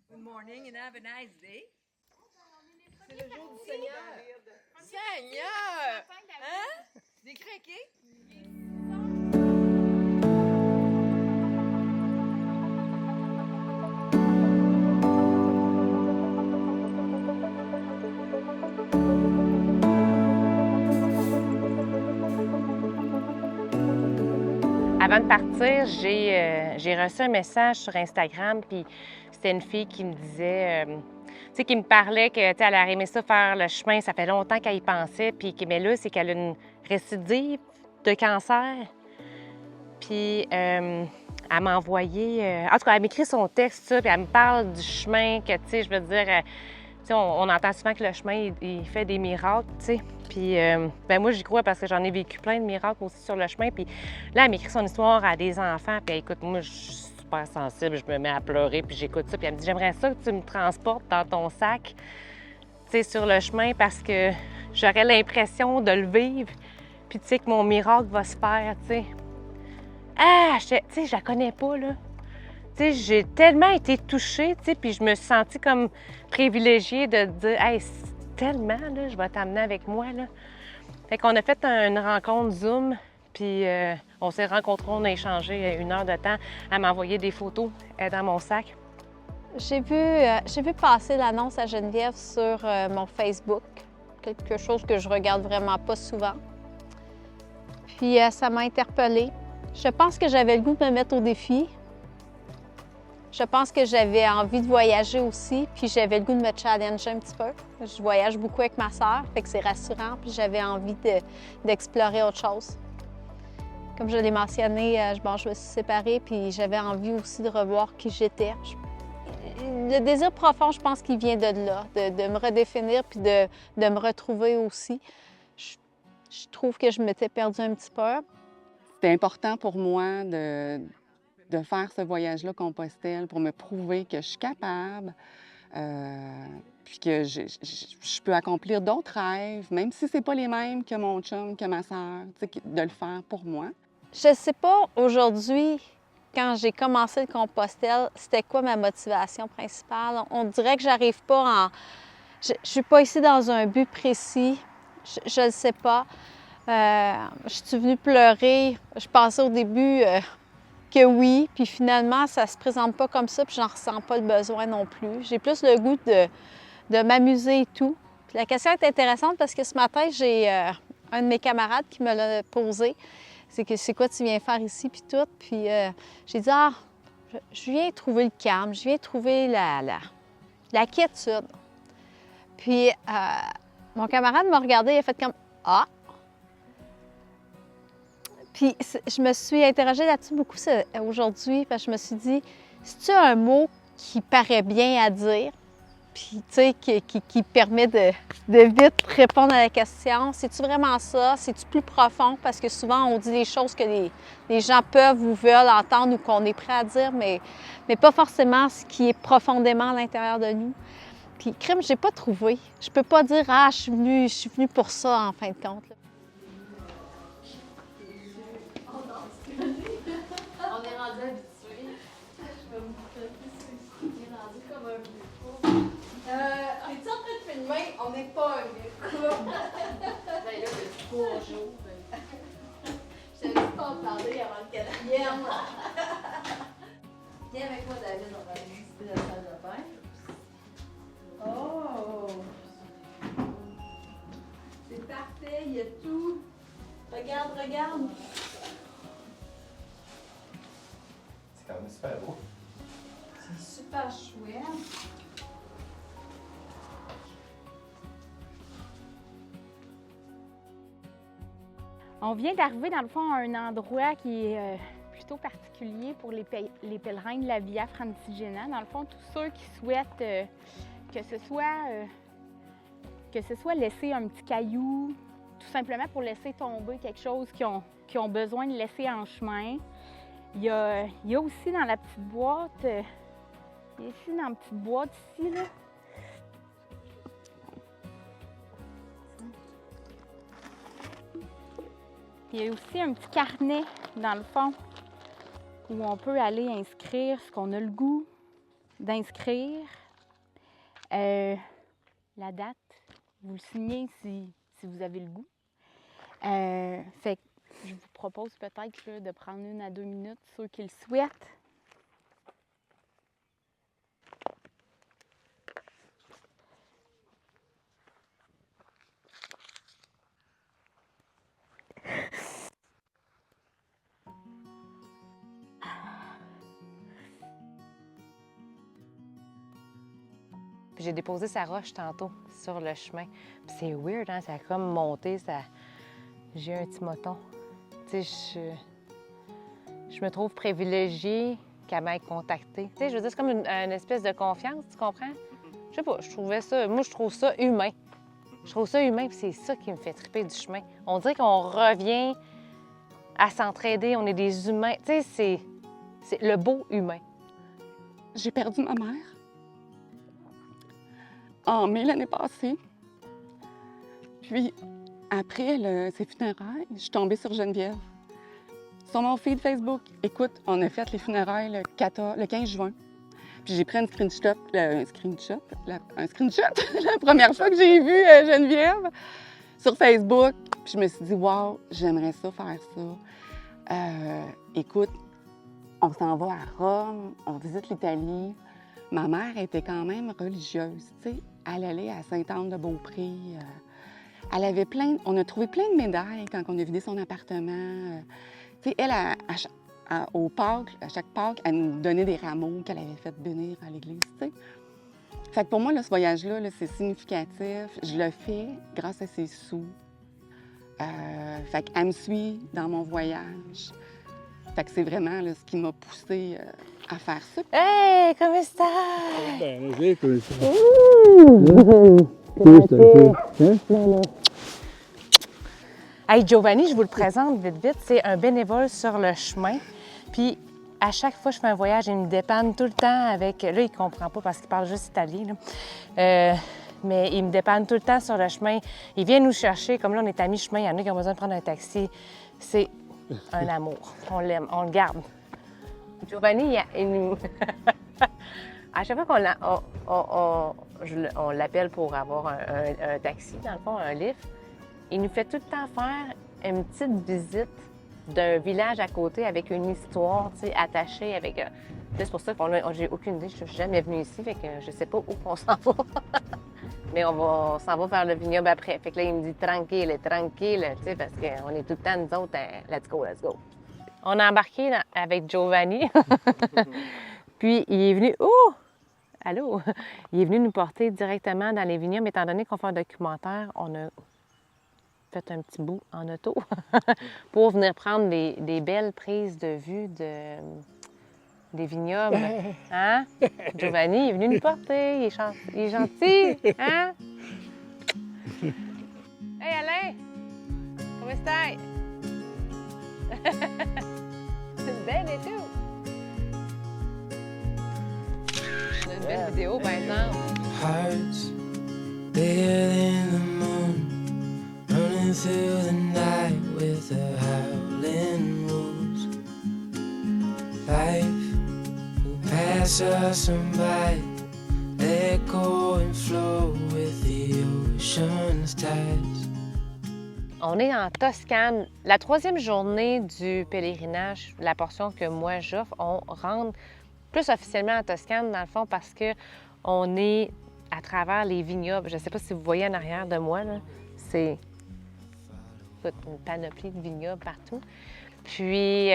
Good morning and have a nice day. C'est le jour du Seigneur. Seigneur! Hein? Des craqués? Avant de partir, j'ai reçu un message sur Instagram, puis c'était une fille qui me disait, tu sais, qui me parlait que, tu sais, elle aurait aimé ça faire le chemin, ça fait longtemps qu'elle y pensait, puis mais là, c'est qu'elle a une récidive de cancer. Puis elle m'a envoyé, en tout cas, elle m'écrit son texte, ça, puis elle me parle du chemin, que, tu sais, je veux dire, tu sais, on entend souvent que le chemin, il fait des miracles, tu sais. Puis, ben moi, j'y crois parce que j'en ai vécu plein de miracles aussi sur le chemin. Puis là, elle m'écrit son histoire à des enfants. Puis écoute, moi, je suis super sensible. Je me mets à pleurer, puis j'écoute ça. Puis elle me dit, j'aimerais ça que tu me transportes dans ton sac, tu sais, sur le chemin parce que j'aurais l'impression de le vivre. Puis tu sais, que mon miracle va se faire, tu sais. Ah, tu sais, je la connais pas, là. Tu sais, j'ai tellement été touchée, tu sais, puis je me suis sentie comme privilégiée de dire, hey, tellement, là, je vais t'amener avec moi, là. Fait qu'on a fait une rencontre Zoom, puis on s'est rencontrés, on a échangé 1 heure de temps. Elle m'a envoyé des photos dans mon sac. J'ai vu passer l'annonce à Geneviève sur mon Facebook, quelque chose que je regarde vraiment pas souvent. Puis ça m'a interpellée. Je pense que j'avais le goût de me mettre au défi. Je pense que j'avais envie de voyager aussi, puis j'avais le goût de me challenger un petit peu. Je voyage beaucoup avec ma sœur, fait que c'est rassurant, puis j'avais envie d'explorer autre chose. Comme je l'ai mentionné, je me suis séparée, puis j'avais envie aussi de revoir qui j'étais. Le désir profond, je pense qu'il vient de là, de me redéfinir, puis de me retrouver aussi. Je trouve que je m'étais perdue un petit peu. C'était important pour moi de faire ce voyage-là Compostelle pour me prouver que je suis capable, puis que je peux accomplir d'autres rêves, même si c'est pas les mêmes que mon chum, que ma sœur, de le faire pour moi. Je sais pas aujourd'hui, quand j'ai commencé le Compostelle, c'était quoi ma motivation principale. On dirait que j'arrive pas en... Je suis pas ici dans un but précis, je le sais pas. Je suis venue pleurer, je pensais au début... que oui, puis finalement, ça se présente pas comme ça, puis j'en ressens pas le besoin non plus. J'ai plus le goût de m'amuser et tout. Puis la question est intéressante parce que ce matin, j'ai un de mes camarades qui me l'a posé. C'est que c'est quoi tu viens faire ici, puis tout. Puis j'ai dit, ah, je viens trouver le calme, je viens trouver la quiétude. Puis mon camarade m'a regardé, il a fait comme, ah! Puis je me suis interrogée là-dessus beaucoup aujourd'hui, parce que je me suis dit, c'est-tu un mot qui paraît bien à dire, puis tu sais, qui permet de vite répondre à la question? C'est-tu vraiment ça? C'est-tu plus profond? Parce que souvent, on dit des choses que les gens peuvent ou veulent entendre ou qu'on est prêt à dire, mais pas forcément ce qui est profondément à l'intérieur de nous. Puis, crime, j'ai pas trouvé. Je peux pas dire, ah, je suis venue pour ça, en fin de compte, là. On est rendu habitué. Je vais me on est rendu comme un vieux couple. Es-tu en train de filmer? On n'est pas un vieux couple. Ben là, depuis 3 jours. Je t'avais dit pas en parler avant le 4e. Viens avec moi, David, on va aller visiter la salle de bain. Oh! C'est parfait, il y a tout. Regarde, regarde. C'est quand même super beau. C'est super chouette. On vient d'arriver dans le fond à un endroit qui est plutôt particulier pour les pèlerins de la Via Francigena. Dans le fond, tous ceux qui souhaitent que ce soit laisser un petit caillou, tout simplement pour laisser tomber quelque chose qu'ils ont besoin de laisser en chemin. Il y a aussi dans la petite boîte, ici dans la petite boîte ici, là. Il y a aussi un petit carnet dans le fond, où on peut aller inscrire ce qu'on a le goût d'inscrire. La date, vous le signez si vous avez le goût. Fait que je vous propose peut-être là, de prendre 1 à 2 minutes, ceux qui le souhaitent. Puis j'ai déposé sa roche tantôt sur le chemin. Puis c'est weird, hein? Ça a comme monté, ça... J'ai un petit moton. Tu sais, je me trouve privilégiée qu'elle m'ait contactée. Tu sais, je veux dire, c'est comme une espèce de confiance, tu comprends? Je sais pas, je trouvais ça... Moi, je trouve ça humain. Je trouve ça humain, puis c'est ça qui me fait triper du chemin. On dirait qu'on revient à s'entraider, on est des humains. Tu sais, c'est le beau humain. J'ai perdu ma mère en mai l'année passée. Puis, après ses funérailles, je suis tombée sur Geneviève. Sur mon feed Facebook. Écoute, on a fait les funérailles le 15 juin. Puis j'ai pris un screenshot, la première fois que j'ai vu Geneviève sur Facebook. Puis je me suis dit, wow, j'aimerais ça faire ça. Écoute, on s'en va à Rome, on visite l'Italie. Ma mère était quand même religieuse, tu sais. Elle allait à Sainte-Anne-de-Beaupré. Elle avait on a trouvé plein de médailles quand on a vidé son appartement. Tu sais, elle, au Pâques, à chaque Pâques, elle nous donnait des rameaux qu'elle avait fait bénir à l'église, tu sais. Fait que pour moi, là, ce voyage-là, là, c'est significatif. Je le fais grâce à ses sous. Fait qu'elle me suit dans mon voyage. Fait que c'est vraiment là, ce qui m'a poussée à faire ça. Hey, come stai? Bene, sì, come stai? Hey, Giovanni, je vous le présente vite. C'est un bénévole sur le chemin. Puis, à chaque fois que je fais un voyage, il me dépanne tout le temps avec... Là, il comprend pas parce qu'il parle juste italien, là. Mais il me dépanne tout le temps sur le chemin. Il vient nous chercher. Comme là, on est à mi-chemin. Il y en a qui ont besoin de prendre un taxi. C'est un amour. On l'aime. On le garde. Giovanni, il nous... À chaque fois qu'on l'appelle pour avoir un taxi, dans le fond, un lift, il nous fait tout le temps faire une petite visite d'un village à côté avec une histoire, tu sais, attachée avec... C'est pour ça que j'ai aucune idée, je suis jamais venue ici, fait que je sais pas où on s'en va. Mais on s'en va vers le vignoble après. Fait que là, il me dit tranquille, tu sais, parce qu'on est tout le temps, nous autres, let's go. On a embarqué avec Giovanni. Puis, il est venu... Oh! Allô? Il est venu nous porter directement dans les vignobles. Étant donné qu'on fait un documentaire, on a fait un petit bout en auto pour venir prendre des belles prises de vue des vignobles. Hein? Giovanni est venu nous porter. Il est gentil. Hein? Hey, Alain! Comment stai? C'est belle et tout. On a une belle vidéo, par exemple. Hearts bigger than the moon, running through the night with the howling wolves. Life will pass us on by, let go and flow with the ocean's tides. On est en Toscane. La 3e journée du pèlerinage, la portion que moi j'offre, on rentre plus officiellement en Toscane, dans le fond, parce qu'on est à travers les vignobles. Je ne sais pas si vous voyez en arrière de moi, là, c'est une panoplie de vignobles partout. Puis,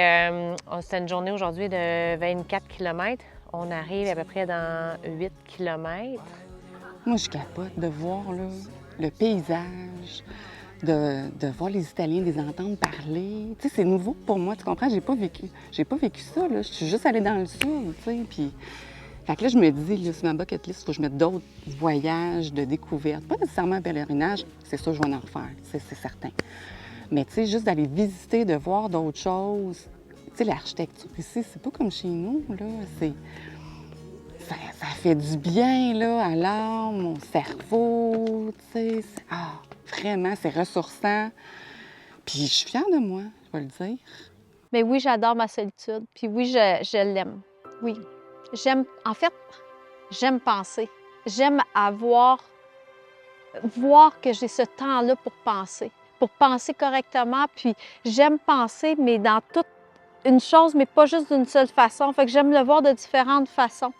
c'est une journée aujourd'hui de 24 km. On arrive à peu près dans 8 km. Moi, je capote de voir là, le paysage, de voir les Italiens, de les entendre parler. Tu sais, c'est nouveau pour moi, tu comprends? J'ai pas vécu ça, là. Je suis juste allée dans le sud, tu sais, puis... Fait que là, je me dis, là, sur ma bucket list, il faut que je mette d'autres voyages de découverte. Pas nécessairement un pèlerinage, c'est ça, je vais en refaire, c'est certain. Mais tu sais, juste d'aller visiter, de voir d'autres choses. Tu sais, l'architecture ici, c'est pas comme chez nous, là. Ça fait du bien, là, à l'âme, au cerveau, tu sais. Vraiment, c'est ressourçant. Puis je suis fière de moi, je vais le dire. Mais oui, j'adore ma solitude. Puis oui, je l'aime. Oui. En fait, j'aime penser. J'aime voir que j'ai ce temps-là pour penser correctement. Puis j'aime penser, mais dans toute une chose, mais pas juste d'une seule façon. Fait que j'aime le voir de différentes façons.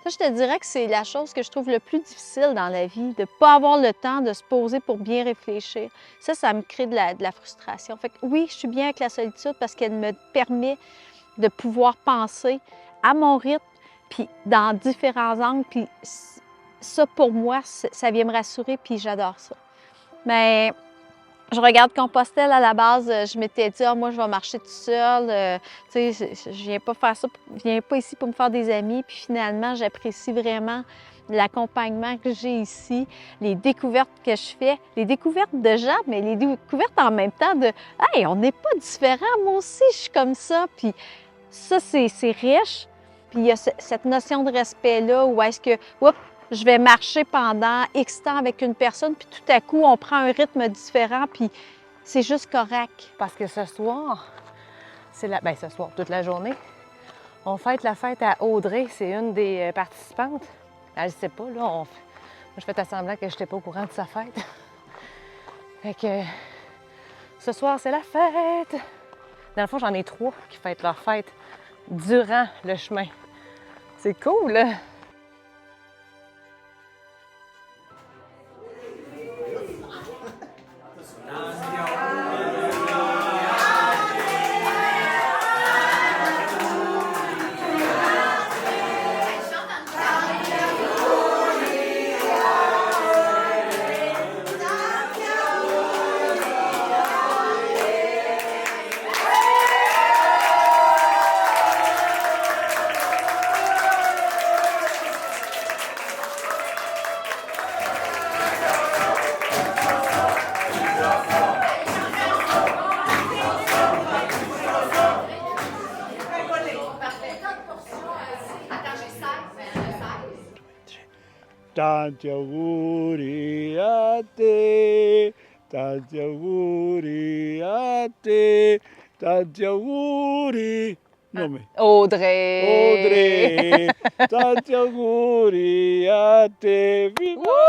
Ça, je te dirais que c'est la chose que je trouve le plus difficile dans la vie, de ne pas avoir le temps de se poser pour bien réfléchir. Ça me crée de la frustration. Fait que oui, je suis bien avec la solitude parce qu'elle me permet de pouvoir penser à mon rythme, puis dans différents angles. Puis ça, pour moi, ça vient me rassurer, puis j'adore ça. Mais je regarde Compostelle à la base, je m'étais dit, moi, je vais marcher toute seule. Tu sais, je viens pas faire ça, je viens pas ici pour me faire des amis. Puis finalement, j'apprécie vraiment l'accompagnement que j'ai ici, les découvertes que je fais, les découvertes de gens, mais les découvertes en même temps de, hey, on n'est pas différents, moi aussi, je suis comme ça. Puis ça, c'est riche. Puis il y a cette notion de respect-là où est-ce que, oups, je vais marcher pendant X temps avec une personne, puis tout à coup, on prend un rythme différent, puis c'est juste correct. Parce que ce soir, ce soir, toute la journée, on fête la fête à Audrey, c'est une des participantes. Elle ne sait pas, là. Moi, je fais semblant que je n'étais pas au courant de sa fête. Fait que ce soir, c'est la fête. Dans le fond, j'en ai 3 qui fêtent leur fête durant le chemin. C'est cool, là. Tanti auguri a te, tanti auguri a te, tanti auguri. Nome. Audrey! Audrey, tanti auguri a te, viva!